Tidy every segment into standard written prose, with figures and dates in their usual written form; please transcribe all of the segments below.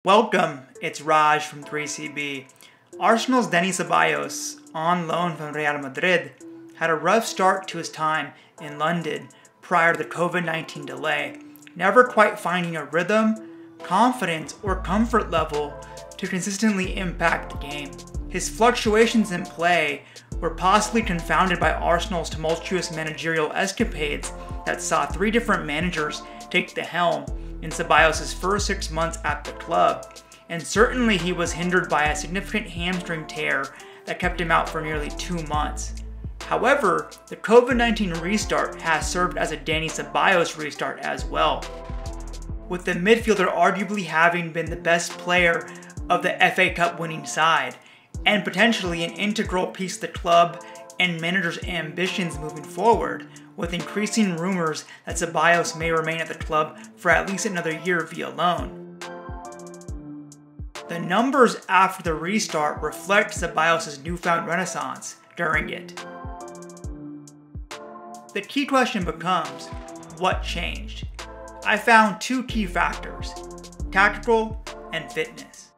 Welcome, it's Raj from 3CB. Arsenal's Dani Ceballos, on loan from Real Madrid, had a rough start to his time in London prior to the COVID-19 delay, never quite finding a rhythm, confidence, or comfort level to consistently impact the game. His fluctuations in play were possibly confounded by Arsenal's tumultuous managerial escapades that saw 3 different managers take the helm in Ceballos' first 6 months at the club, and certainly he was hindered by a significant hamstring tear that kept him out for nearly 2 months. However, the COVID-19 restart has served as a Dani Ceballos restart as well, with the midfielder arguably having been the best player of the FA Cup winning side, and potentially an integral piece of the club and manager's ambitions moving forward, with increasing rumors that Ceballos may remain at the club for at least another year via loan. The numbers after the restart reflect Ceballos' newfound renaissance during it. The key question becomes, what changed? I found 2 key factors: tactical and fitness.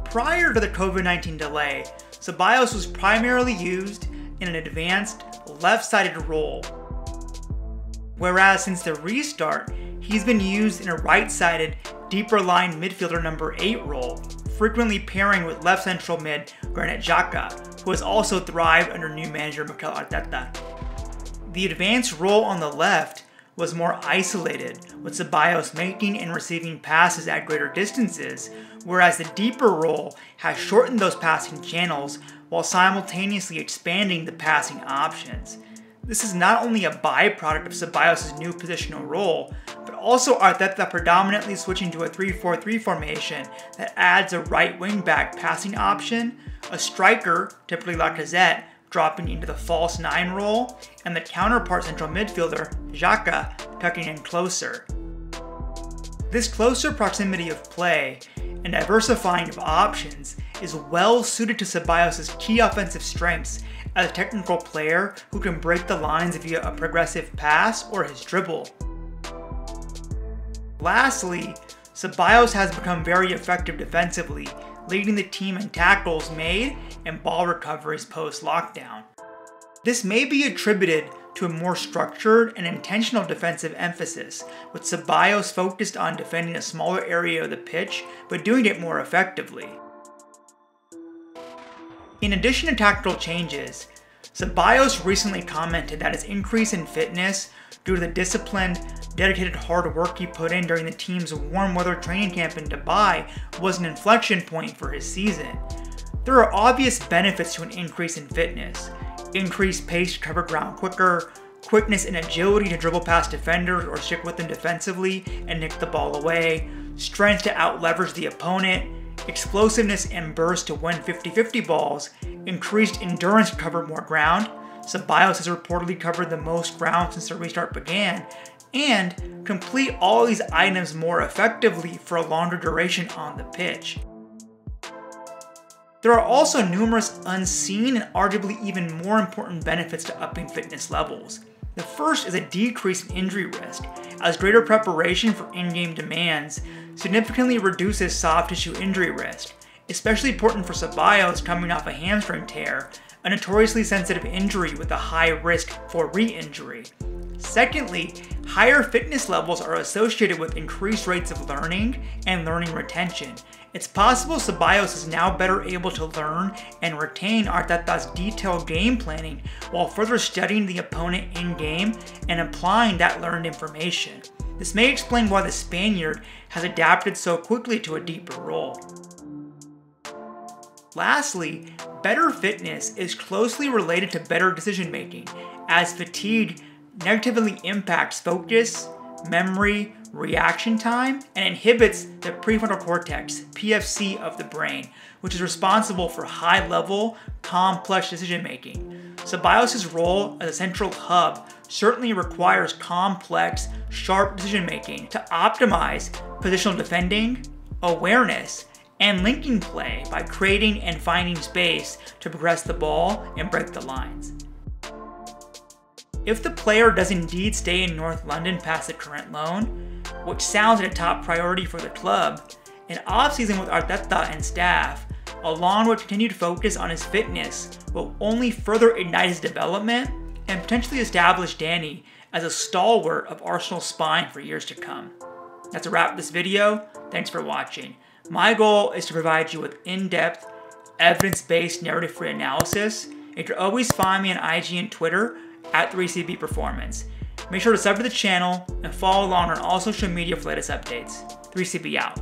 Prior to the COVID-19 delay, Ceballos was primarily used in an advanced left-sided role, whereas since the restart, he's been used in a right-sided, deeper-line midfielder number 8 role, frequently pairing with left central mid Granit Xhaka, who has also thrived under new manager Mikel Arteta. The advanced role on the left was more isolated, with Ceballos making and receiving passes at greater distances, whereas the deeper role has shortened those passing channels while simultaneously expanding the passing options. This is not only a byproduct of Ceballos' new positional role, but also Arteta predominantly switching to a 3-4-3 formation that adds a right wing-back passing option, a striker, typically Lacazette, dropping into the false 9 role, and the counterpart central midfielder, Xhaka, tucking in closer. This closer proximity of play and diversifying of options is well suited to Ceballos' key offensive strengths as a technical player who can break the lines via a progressive pass or his dribble. Lastly, Ceballos has become very effective defensively, leading the team in tackles made and ball recoveries post-lockdown. This may be attributed to a more structured and intentional defensive emphasis, with Ceballos focused on defending a smaller area of the pitch, but doing it more effectively. In addition to tactical changes, Ceballos recently commented that his increase in fitness due to the disciplined, dedicated hard work he put in during the team's warm weather training camp in Dubai was an inflection point for his season. There are obvious benefits to an increase in fitness: increased pace to cover ground quicker, quickness and agility to dribble past defenders or stick with them defensively and nick the ball away, strength to out-leverage the opponent, explosiveness and burst to win 50-50 balls, increased endurance to cover more ground. Ceballos has reportedly covered the most ground since the restart began, and complete all these items more effectively for a longer duration on the pitch. There are also numerous unseen and arguably even more important benefits to upping fitness levels. The first is a decrease in injury risk, as greater preparation for in-game demands significantly reduces soft tissue injury risk, especially important for Ceballos coming off a hamstring tear, a notoriously sensitive injury with a high risk for re-injury. Secondly, higher fitness levels are associated with increased rates of learning and learning retention. It's possible Ceballos is now better able to learn and retain Arteta's detailed game planning while further studying the opponent in-game and applying that learned information. This may explain why the Spaniard has adapted so quickly to a deeper role. Lastly, better fitness is closely related to better decision-making, as fatigue negatively impacts focus, memory, reaction time, and inhibits the prefrontal cortex, PFC, of the brain, which is responsible for high-level, complex decision-making. Ceballos' role as a central hub certainly requires complex, sharp decision-making to optimize positional defending, awareness, and linking play by creating and finding space to progress the ball and break the lines. If the player does indeed stay in North London past the current loan, which sounds like a top priority for the club, An off-season with Arteta and staff, along with continued focus on his fitness, will only further ignite his development and potentially establish Danny as a stalwart of Arsenal's spine for years to come. That's a wrap for this video. Thanks for watching. My goal is to provide you with in-depth, evidence-based, narrative-free analysis. You can always find me on IG and Twitter at 3CB Performance. Make sure to sub to the channel and follow along on all social media for latest updates. 3CB out.